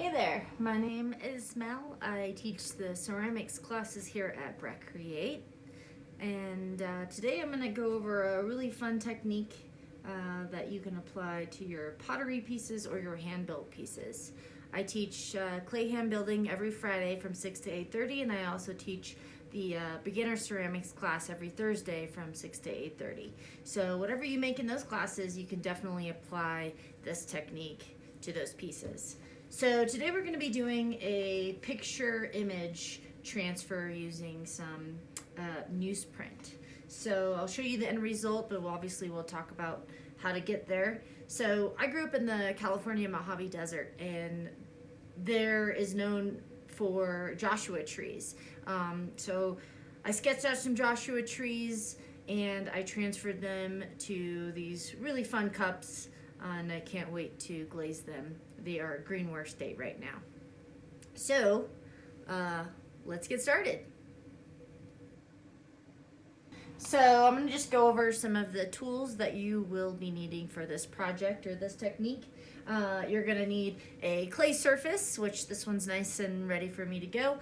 Hey there, my name is Mel. I teach the ceramics classes here at BreckCreate, and today I'm going to go over a really fun technique that you can apply to your pottery pieces or your hand-built pieces. I teach clay hand building every Friday from 6 to 8:30, and I also teach the beginner ceramics class every Thursday from 6 to 8:30. So whatever you make in those classes, you can definitely apply this technique to those pieces. So today we're going to be doing a picture image transfer using some newsprint. So I'll show you the end result, but obviously we'll talk about how to get there. So I grew up in the California Mojave Desert, and there is known for Joshua trees. So I sketched out some Joshua trees and I transferred them to these really fun cups, and I can't wait to glaze them. They are greenware state right now. So let's get started. So I'm going to just go over some of the tools that you will be needing for this project or this technique. You're going to need a clay surface, which this one's nice and ready for me to go.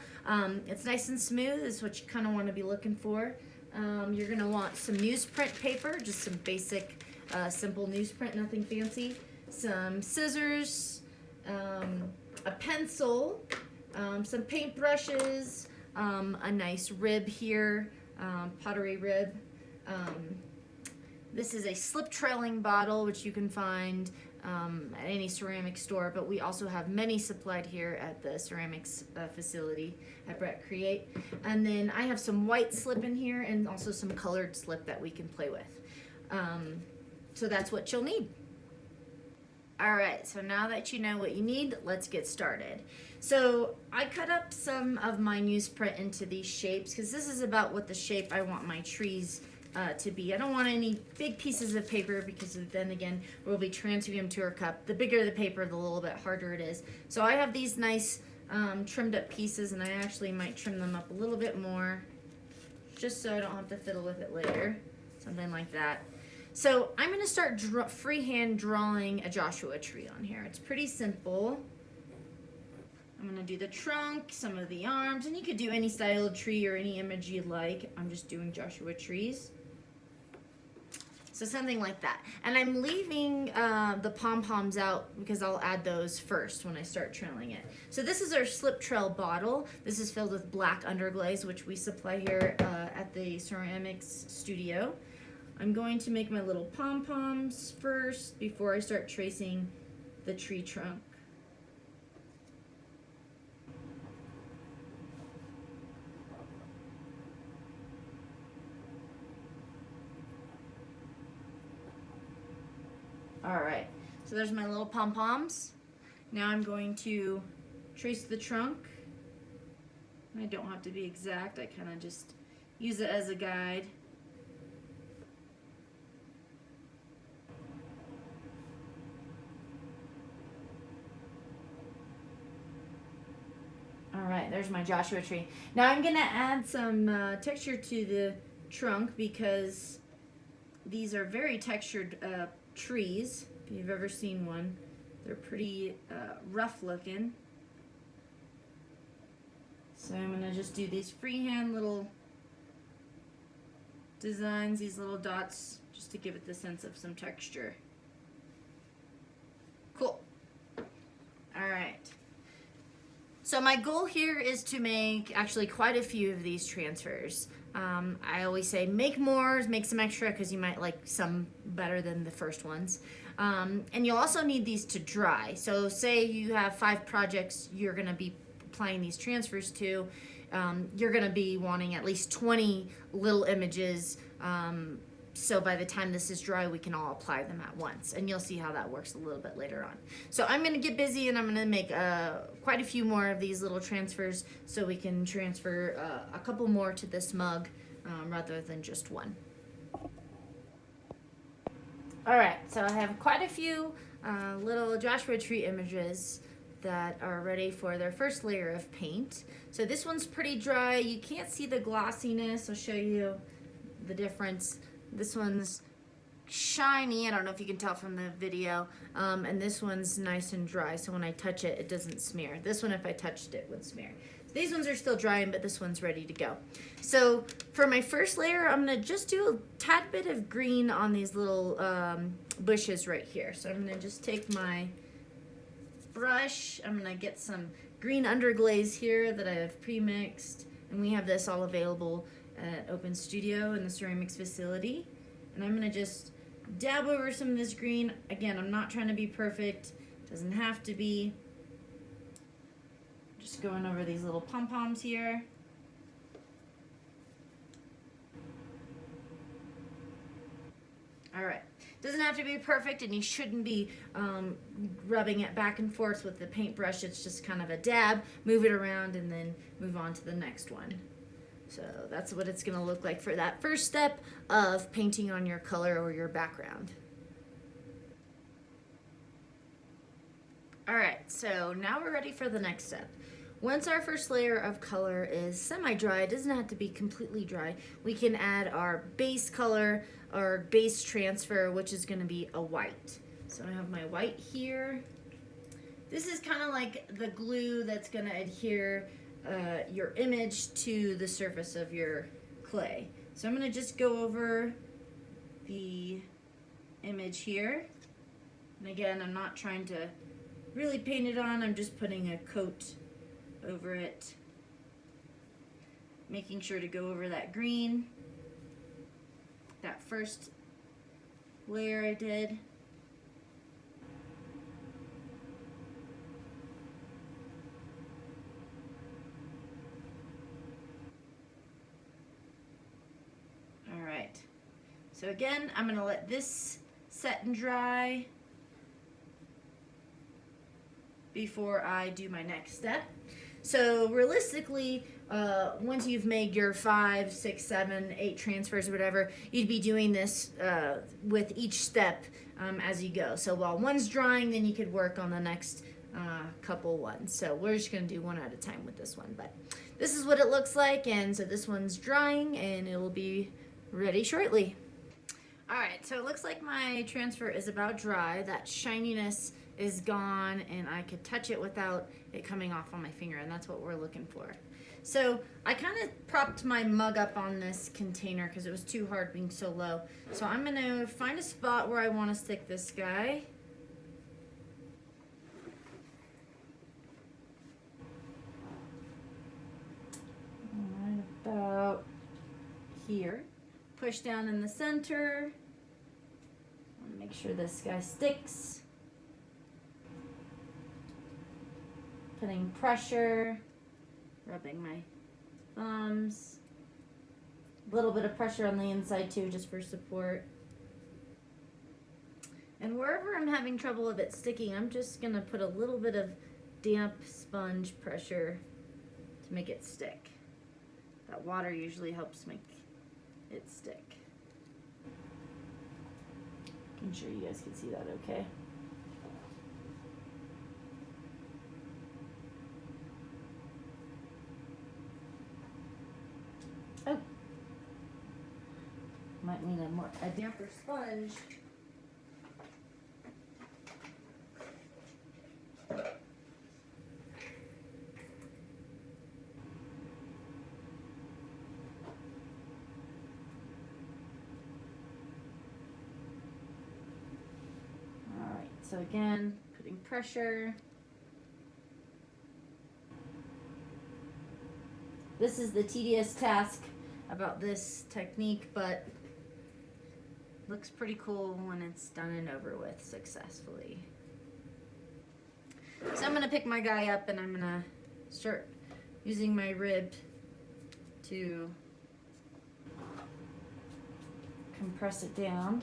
It's nice and smooth is what you kind of want to be looking for. You're going to want some newsprint paper, just some basic simple newsprint, nothing fancy. Some scissors, a pencil, some paint brushes, a nice rib here, pottery rib. This is a slip trailing bottle, which you can find at any ceramic store, but we also have many supplied here at the ceramics facility at BreckCreate. And then I have some white slip in here and also some colored slip that we can play with. So that's what you'll need. All right, so now that you know what you need, let's get started. So I cut up some of my newsprint into these shapes because this is about what the shape I want my trees to be. I don't want any big pieces of paper because then again, we'll be transferring them to our cup. The bigger the paper, the little bit harder it is. So I have these nice trimmed up pieces, and I actually might trim them up a little bit more just so I don't have to fiddle with it later, something like that. So I'm going to start freehand drawing a Joshua tree on here. It's pretty simple. I'm going to do the trunk, some of the arms, and you could do any style of tree or any image you'd like. I'm just doing Joshua trees. So something like that. And I'm leaving the pom-poms out because I'll add those first when I start trailing it. So this is our slip trail bottle. This is filled with black underglaze, which we supply here at the ceramics studio. I'm going to make my little pom-poms first before I start tracing the tree trunk. All right, so there's my little pom-poms. Now I'm going to trace the trunk. I don't have to be exact, I kind of just use it as a guide. All right, there's my Joshua tree. Now I'm gonna add some texture to the trunk because these are very textured trees. If you've ever seen one, they're pretty rough looking. So I'm gonna just do these freehand little designs, these little dots, just to give it the sense of some texture. Cool. All right. So my goal here is to make actually quite a few of these transfers. I always say make more, make some extra because you might like some better than the first ones. And you'll also need these to dry. So say you have 5 projects you're going to be applying these transfers to. You're going to be wanting at least 20 little images. So by the time this is dry, we can all apply them at once. And you'll see how that works a little bit later on. So I'm going to get busy and I'm going to make quite a few more of these little transfers so we can transfer a couple more to this mug rather than just one. All right, so I have quite a few little Joshua tree images that are ready for their first layer of paint. So this one's pretty dry. You can't see the glossiness. I'll show you the difference. This one's shiny. I don't know if you can tell from the video. And this one's nice and dry, so when I touch it, it doesn't smear. This one, if I touched it, would smear. So these ones are still drying, but this one's ready to go. So for my first layer, I'm gonna just do a tad bit of green on these little bushes right here. So I'm gonna just take my brush. I'm gonna get some green underglaze here that I have pre-mixed, and we have this all available at Open Studio in the ceramics facility. And I'm gonna just dab over some of this green. Again, I'm not trying to be perfect, doesn't have to be. Just going over these little pom-poms here. All right, doesn't have to be perfect, and you shouldn't be rubbing it back and forth with the paintbrush. It's just kind of a dab, move it around, and then move on to the next one. So that's what it's gonna look like for that first step of painting on your color or your background. All right, so now we're ready for the next step. Once our first layer of color is semi-dry, it doesn't have to be completely dry, we can add our base color, our base transfer, which is gonna be a white. So I have my white here. This is kind of like the glue that's gonna adhere your image to the surface of your clay. So I'm gonna just go over the image here. And again, I'm not trying to really paint it on, I'm just putting a coat over it. Making sure to go over that green, that first layer I did. All right, so again, I'm gonna let this set and dry before I do my next step. So realistically, once you've made your 5, 6, 7, 8 transfers or whatever, you'd be doing this with each step as you go. So while one's drying, then you could work on the next couple ones. So we're just gonna do one at a time with this one. But this is what it looks like, and so this one's drying and it will be ready shortly. All right, so it looks like my transfer is about dry. That shininess is gone, and I could touch it without it coming off on my finger, and that's what we're looking for. So I kind of propped my mug up on this container because it was too hard being so low. So I'm gonna find a spot where I want to stick this guy. Right about here. Push down in the center. Make sure this guy sticks. Putting pressure, rubbing my thumbs. A little bit of pressure on the inside too, just for support. And wherever I'm having trouble with it sticking, I'm just gonna put a little bit of damp sponge pressure to make it stick. That water usually helps make it stick. I'm sure you guys can see that okay. Oh, might need a damper sponge. So again, putting pressure. This is the tedious task about this technique, but looks pretty cool when it's done and over with successfully. So I'm gonna pick my guy up and I'm gonna start using my rib to compress it down.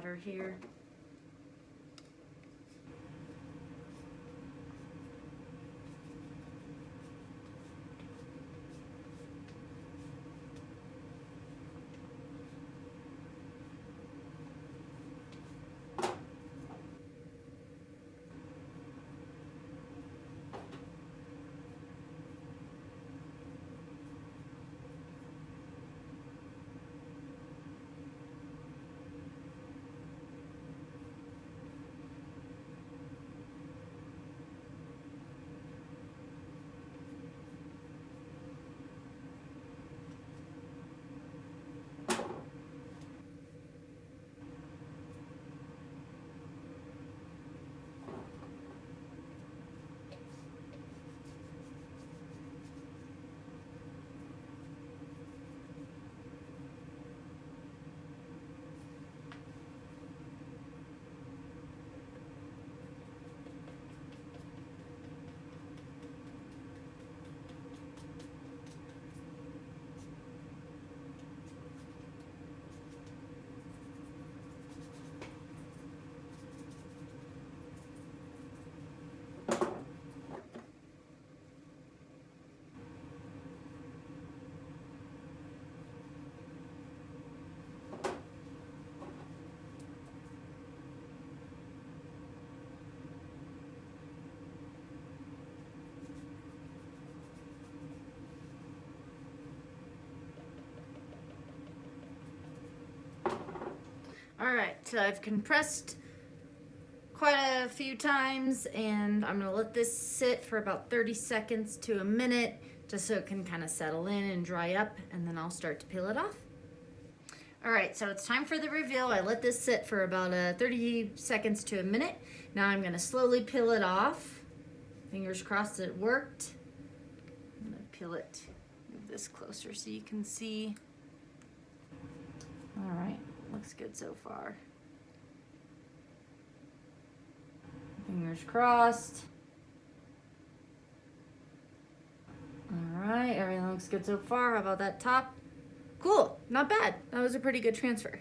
water here. All right, so I've compressed quite a few times, and I'm gonna let this sit for about 30 seconds to a minute just so it can kind of settle in and dry up, and then I'll start to peel it off. All right, so it's time for the reveal. I let this sit for about 30 seconds to a minute. Now I'm gonna slowly peel it off. Fingers crossed it worked. I'm gonna peel it, move this closer so you can see. All right, looks good so far. Fingers crossed. All right, everything looks good so far. How about that top? Cool, not bad. That was a pretty good transfer.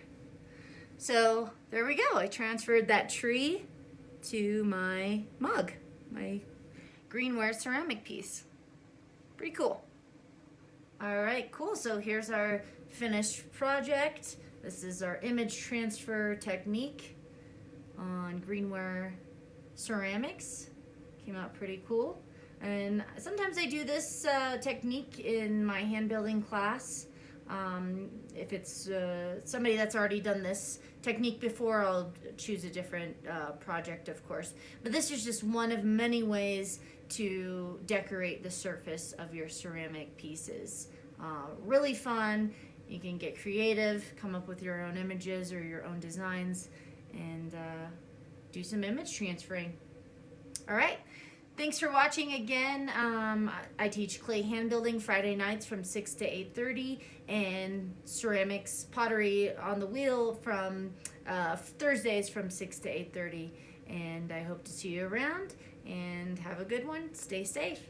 So there we go. I transferred that tree to my mug, my greenware ceramic piece. Pretty cool. All right, cool. So here's our finished project. This is our image transfer technique on greenware ceramics. Came out pretty cool. And sometimes I do this technique in my hand building class. If it's somebody that's already done this technique before, I'll choose a different project, of course. But this is just one of many ways to decorate the surface of your ceramic pieces. Really fun. You can get creative, come up with your own images or your own designs, and do some image transferring. All right. Thanks for watching again. I teach clay hand building Friday nights from 6 to 8:30 and ceramics pottery on the wheel from Thursdays from 6 to 8:30. And I hope to see you around, and have a good one. Stay safe.